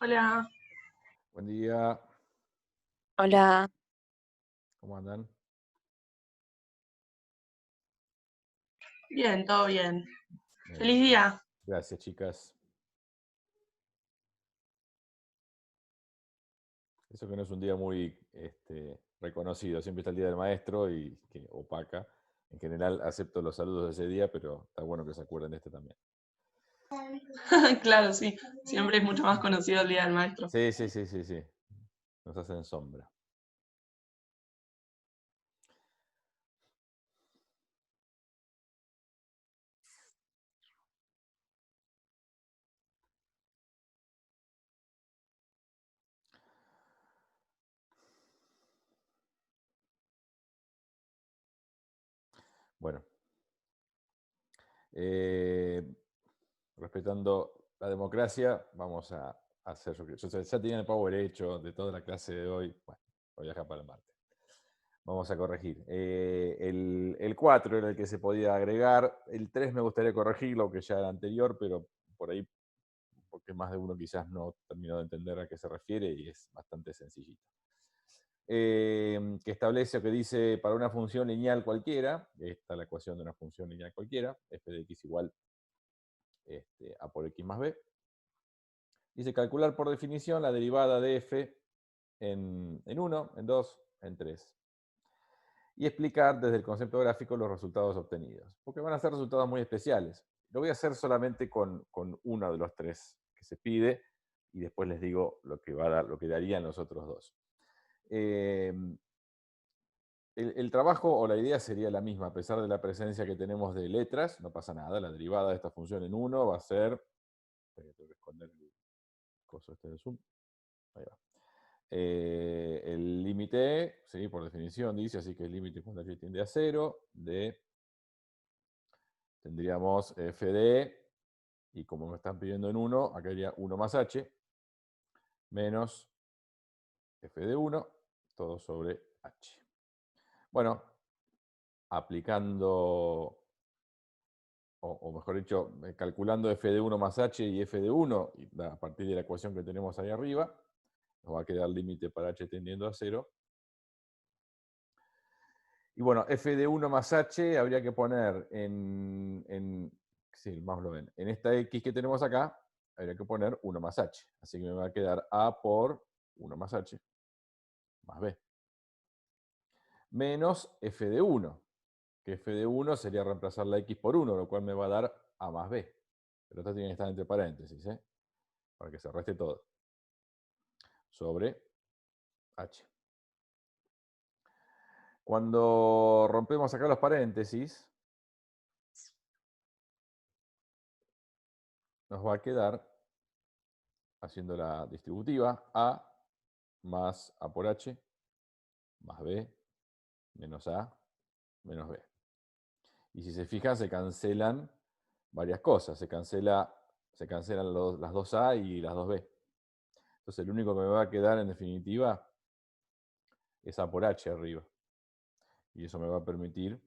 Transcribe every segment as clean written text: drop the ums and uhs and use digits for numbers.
Hola, Buen día, Hola, ¿cómo andan? bien, todo bien. Me Feliz alegro. día. Gracias, chicas. Eso que no es un día muy reconocido, siempre está el Día del Maestro y que opaca. En general acepto los saludos de ese día, pero está bueno que se acuerden de este también. Claro, sí. Siempre es mucho más conocido el Día del Maestro. Sí, sí, sí, sí, sí. Nos hacen sombra. Bueno, eh, respetando la democracia, vamos a hacer. Ya tenía el power hecho de toda la clase de hoy. Bueno, voy a dejar para el martes. Vamos a corregir. El 4 era el que se podía agregar. El 3 me gustaría corregirlo, que ya era anterior, pero por ahí, porque más de uno quizás no terminó de entender a qué se refiere y es bastante sencillito. Que establece o que dice para una función lineal cualquiera, esta es la ecuación de una función lineal cualquiera, f de x igual a por x más b. Dice calcular por definición la derivada de f en 1, en 2, en 3. Y explicar desde el concepto gráfico los resultados obtenidos, porque van a ser resultados muy especiales. Lo voy a hacer solamente con uno de los tres que se pide y después les digo lo que va a dar, lo que darían los otros dos. El trabajo o la idea sería la misma, a pesar de la presencia que tenemos de letras, no pasa nada, la derivada de esta función en 1 va a ser, tengo que esconder el coso este de zoom, ahí va. El límite, ¿sí? Por definición dice, así que el límite cuando h tiende a 0, tendríamos f de, y como me están pidiendo en 1, acá iría 1 más h, menos f de 1, todo sobre h. Bueno, aplicando, o mejor dicho, calculando f de 1 más h y f de 1, a partir de la ecuación que tenemos ahí arriba, nos va a quedar límite para h tendiendo a 0. Y bueno, f de 1 más h habría que poner sí, más lo ven, en esta x que tenemos acá, habría que poner 1 más h. Así que me va a quedar a por 1 más h más b. Menos f de 1, que f de 1 sería reemplazar la x por 1, lo cual me va a dar a más b. Pero esto tiene que estar entre paréntesis, para que se reste todo. Sobre h. Cuando rompemos acá los paréntesis, nos va a quedar, haciendo la distributiva, a más a por h, más b, menos a, menos b. Y si se fijan, se cancelan varias cosas. Se cancelan las dos a y las dos b. Entonces, el único que me va a quedar, en definitiva, es a por h arriba. Y eso me va a permitir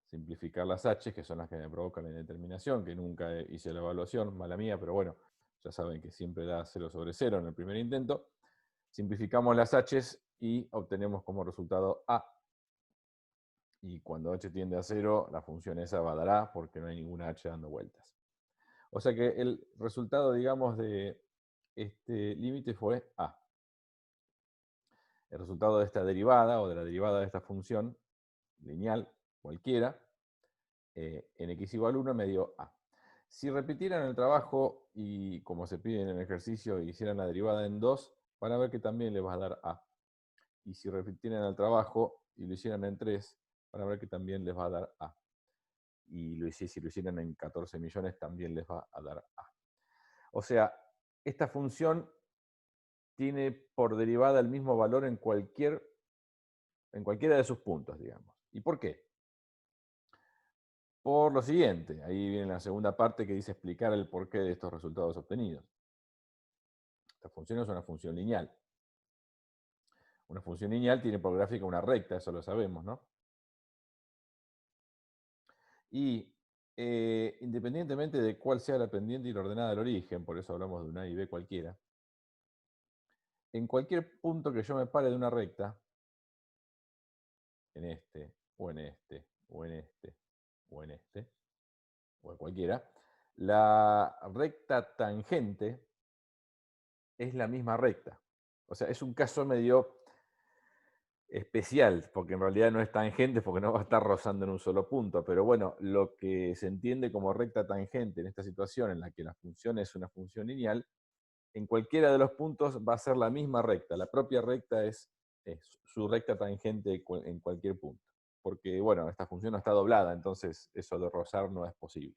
simplificar las h, que son las que me provocan la indeterminación, que nunca hice la evaluación, mala mía, pero bueno, ya saben que siempre da 0 sobre 0 en el primer intento. Simplificamos las h y obtenemos como resultado a. Y cuando h tiende a 0, la función esa va a dar a, porque no hay ninguna h dando vueltas. O sea que el resultado, digamos, de este límite fue a. El resultado de esta derivada, o de la derivada de esta función lineal, cualquiera, en x igual 1 me dio a. Si repitieran el trabajo y, como se pide en el ejercicio, hicieran la derivada en 2, van a ver que también les va a dar a. Y si repitieran el trabajo y lo hicieran en 3, van a ver que también les va a dar a. Y si lo hicieran en 14 millones, también les va a dar a. O sea, esta función tiene por derivada el mismo valor en cualquiera de sus puntos, digamos. ¿Y por qué? Por lo siguiente, ahí viene la segunda parte que dice explicar el porqué de estos resultados obtenidos. Esta función es una función lineal. Una función lineal tiene por gráfica una recta, eso lo sabemos, ¿no? Y independientemente de cuál sea la pendiente y la ordenada del origen, por eso hablamos de una A y B cualquiera, en cualquier punto que yo me pare de una recta, en este, o en este, o en este, o en este, o en cualquiera, la recta tangente es la misma recta. O sea, es un caso medio especial, porque en realidad no es tangente, porque no va a estar rozando en un solo punto. Pero bueno, lo que se entiende como recta tangente en esta situación en la que la función es una función lineal, en cualquiera de los puntos va a ser la misma recta. La propia recta es su recta tangente en cualquier punto. Porque, bueno, esta función no está doblada, entonces eso de rozar no es posible.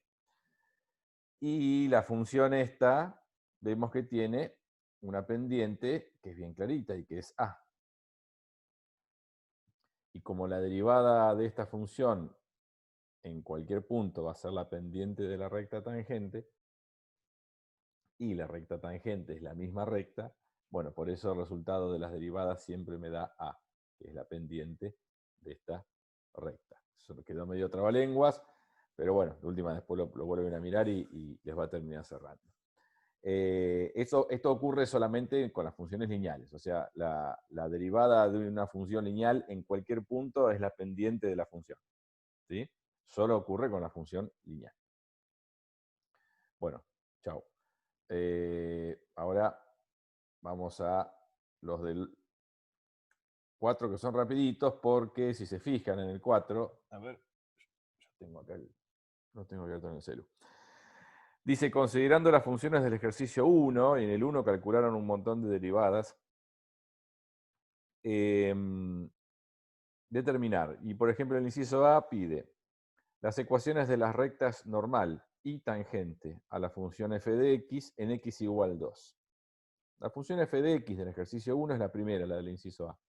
Y la función esta, vemos que tiene una pendiente que es bien clarita y que es A. Y como la derivada de esta función en cualquier punto va a ser la pendiente de la recta tangente, y la recta tangente es la misma recta, bueno, por eso el resultado de las derivadas siempre me da A, que es la pendiente de esta recta. Eso me quedó medio trabalenguas, pero bueno, de última después lo vuelven a mirar y les va a terminar cerrando. Esto ocurre solamente con las funciones lineales, o sea, la derivada de una función lineal en cualquier punto es la pendiente de la función, ¿sí? Solo ocurre con la función lineal. Bueno, chao. Ahora vamos a los del 4 que son rapiditos, porque si se fijan en el 4, a ver, yo tengo acá no tengo abierto en el celu. Dice, considerando las funciones del ejercicio 1, y en el 1 calcularon un montón de derivadas, determinar, y por ejemplo el inciso A pide las ecuaciones de las rectas normal y tangente a la función f de x en x igual 2. La función f de x del ejercicio 1 es la primera, la del inciso A.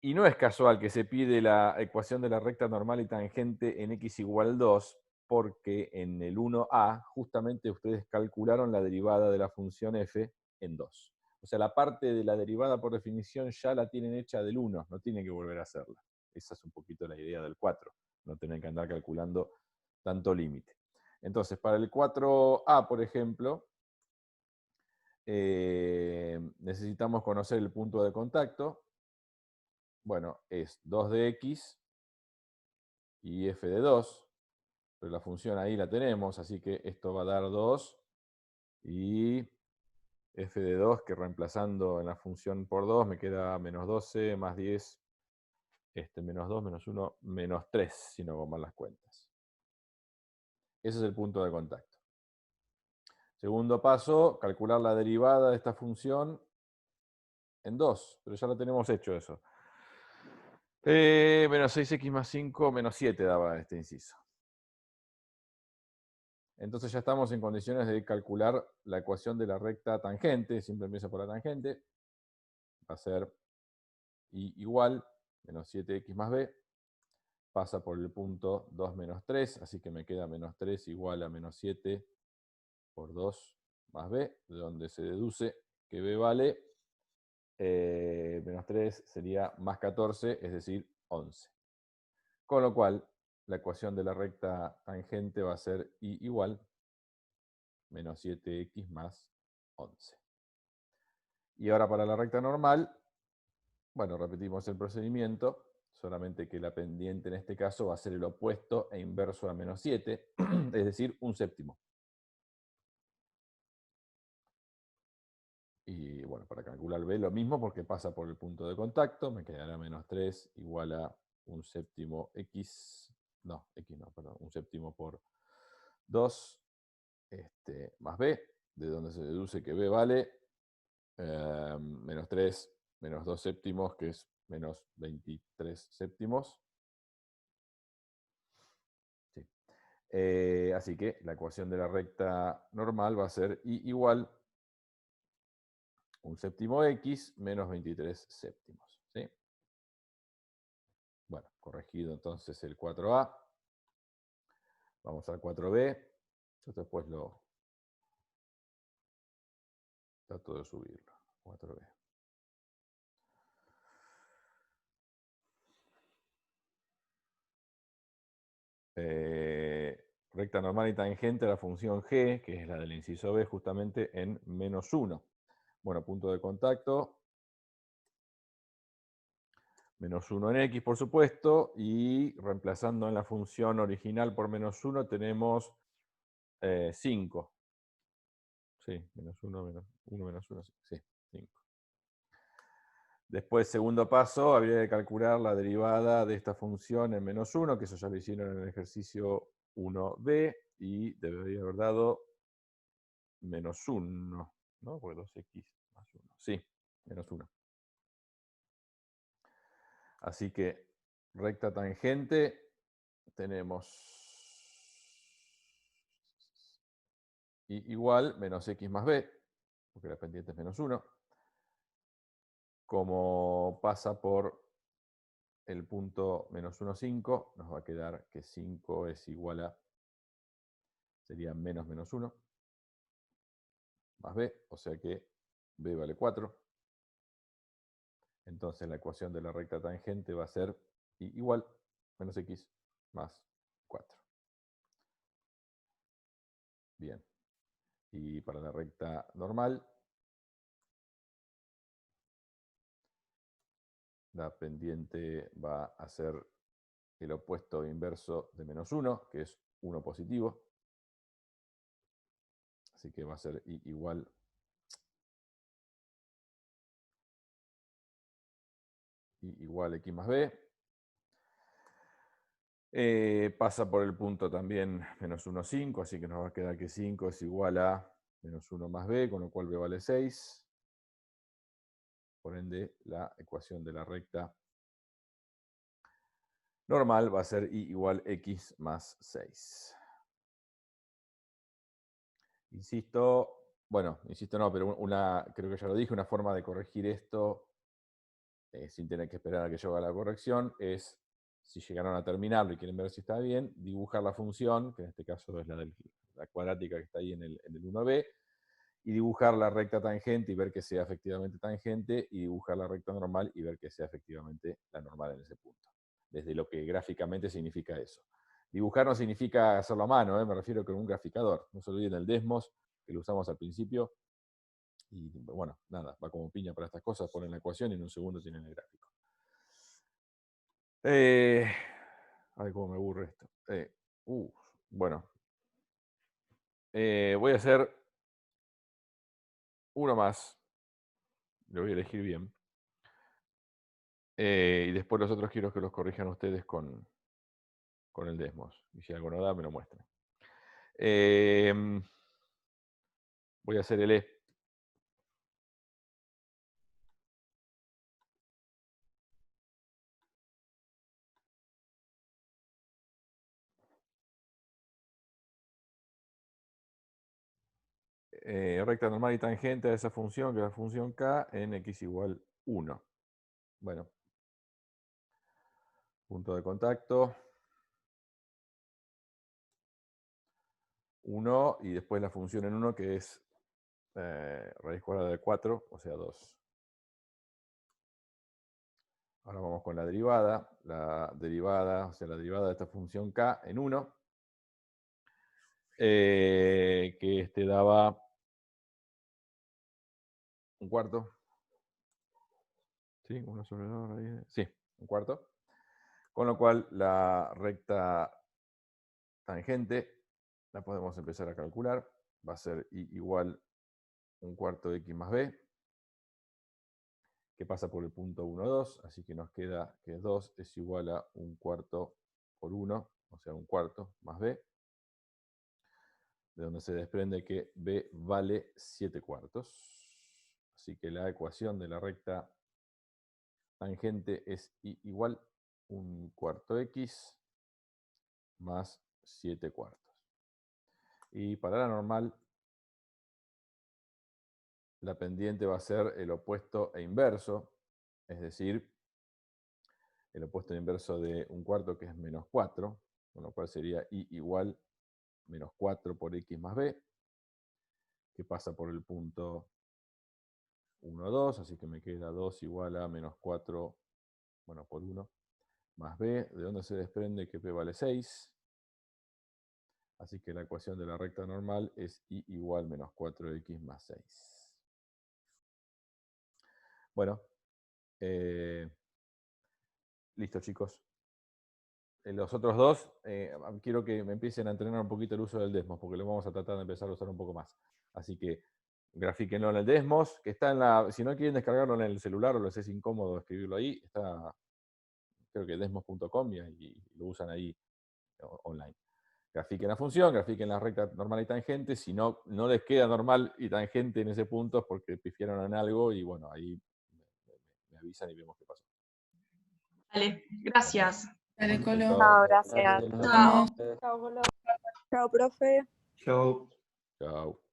Y no es casual que se pide la ecuación de la recta normal y tangente en x igual 2, porque en el 1a justamente ustedes calcularon la derivada de la función f en 2. O sea, la parte de la derivada por definición ya la tienen hecha del 1, no tienen que volver a hacerla. Esa es un poquito la idea del 4, no tienen que andar calculando tanto límite. Entonces, para el 4a, por ejemplo, necesitamos conocer el punto de contacto. Bueno, es 2 de x y f de 2, pero la función ahí la tenemos, así que esto va a dar 2 y f de 2, que reemplazando en la función por 2 me queda menos 12 más 10, menos 2, menos 1, menos 3, si no hago mal las cuentas. Ese es el punto de contacto. Segundo paso, calcular la derivada de esta función en 2, pero ya lo tenemos hecho eso. Menos 6x más 5, menos 7 daba este inciso. Entonces ya estamos en condiciones de calcular la ecuación de la recta tangente, siempre empieza por la tangente, va a ser I igual, menos 7x más b, pasa por el punto 2 menos 3, así que me queda menos 3 igual a menos 7 por 2 más b, de donde se deduce que b vale menos 3 sería más 14, es decir, 11. Con lo cual, la ecuación de la recta tangente va a ser I igual menos 7x más 11. Y ahora para la recta normal, bueno, repetimos el procedimiento, solamente que la pendiente en este caso va a ser el opuesto e inverso a menos 7, es decir, un séptimo. Y bueno, para calcular B lo mismo porque pasa por el punto de contacto, me quedará menos 3 igual a un séptimo x, no, x no, perdón, un séptimo por 2 más B, de donde se deduce que B vale menos 3 menos 2 séptimos, que es menos 23 séptimos. Sí. Así que la ecuación de la recta normal va a ser I igual un séptimo x menos 23 séptimos. ¿Sí? Bueno, corregido entonces el 4a. Vamos al 4b. Yo después lo trato de subirlo. 4b. recta normal y tangente a la función g, que es la del inciso b, justamente en -1. Bueno, punto de contacto. -1 en x, por supuesto, y reemplazando en la función original por -1 tenemos 5. Sí, -1, -1, sí, 5. Después, segundo paso, habría que calcular la derivada de esta función en -1, que eso ya lo hicieron en el ejercicio 1b, y debería haber dado -1, ¿no? Porque 2x más 1. Sí, -1. Así que recta tangente tenemos igual menos x más b, porque la pendiente es -1. Como pasa por el punto -1, 5, nos va a quedar que 5 es igual a, sería menos -1, más b, o sea que b vale 4. Entonces la ecuación de la recta tangente va a ser igual menos x más 4. Bien. Y para la recta normal, la pendiente va a ser el opuesto inverso de -1, que es 1 positivo. Así que va a ser igual x más b. Pasa por el punto también -1, 5, así que nos va a quedar que 5 es igual a -1 más b, con lo cual b vale 6. Por ende, la ecuación de la recta normal va a ser igual x más 6. Insisto, bueno, insisto no, pero creo que ya lo dije, una forma de corregir esto sin tener que esperar a que yo haga la corrección es, si llegaron a terminarlo y quieren ver si está bien, dibujar la función, que en este caso es la cuadrática que está ahí en el 1b, y dibujar la recta tangente y ver que sea efectivamente tangente, y dibujar la recta normal y ver que sea efectivamente la normal en ese punto. Desde lo que gráficamente significa eso. Dibujar no significa hacerlo a mano, me refiero con un graficador. No se olviden del Desmos, que lo usamos al principio. Y bueno, nada, va como piña para estas cosas, ponen la ecuación y en un segundo tienen el gráfico. Ay, cómo me aburre esto. Bueno. Voy a hacer uno más. Lo voy a elegir bien. Y después los otros quiero que los corrijan ustedes con el Desmos. Y si algo no da, me lo muestran. Voy a hacer el E. Recta normal y tangente a esa función, que es la función k, en x igual 1. Bueno. Punto de contacto. 1 y después la función en 1 que es raíz cuadrada de 4, o sea 2. Ahora vamos con la derivada. La derivada, o sea, la derivada de esta función k en 1, que daba un cuarto. ¿Sí? 1 sobre 2 raíz de... Sí, un cuarto. Con lo cual la recta tangente la podemos empezar a calcular. Va a ser igual un cuarto de x más b, que pasa por el punto 1, 2, así que nos queda que 2 es igual a un cuarto por 1, o sea, un cuarto más b, de donde se desprende que b vale 7 cuartos. Así que la ecuación de la recta tangente es igual un cuarto x más 7 cuartos. Y para la normal, la pendiente va a ser el opuesto e inverso, es decir, el opuesto e inverso de un cuarto, que es menos 4, con lo cual sería igual menos 4 por x más b, que pasa por el punto 1, 2, así que me queda 2 igual a menos 4, bueno, por 1, más b, de donde se desprende que p vale 6. Así que la ecuación de la recta normal es y igual menos 4x más 6. Bueno, listo, chicos. Los otros dos, quiero que me empiecen a entrenar un poquito el uso del Desmos, porque lo vamos a tratar de empezar a usar un poco más. Así que grafíquenlo en el Desmos, que está en la... Si no quieren descargarlo en el celular o les es incómodo escribirlo ahí, está, creo que desmos.com y lo usan ahí online. Grafiquen la función, grafiquen la recta normal y tangente. Si no, no les queda normal y tangente en ese punto es porque pifiaron en algo y bueno, ahí me avisan y vemos qué pasó. Vale, gracias. Dale, Colo. Chao, gracias. Chao. Chao, profe. Chao. Chao.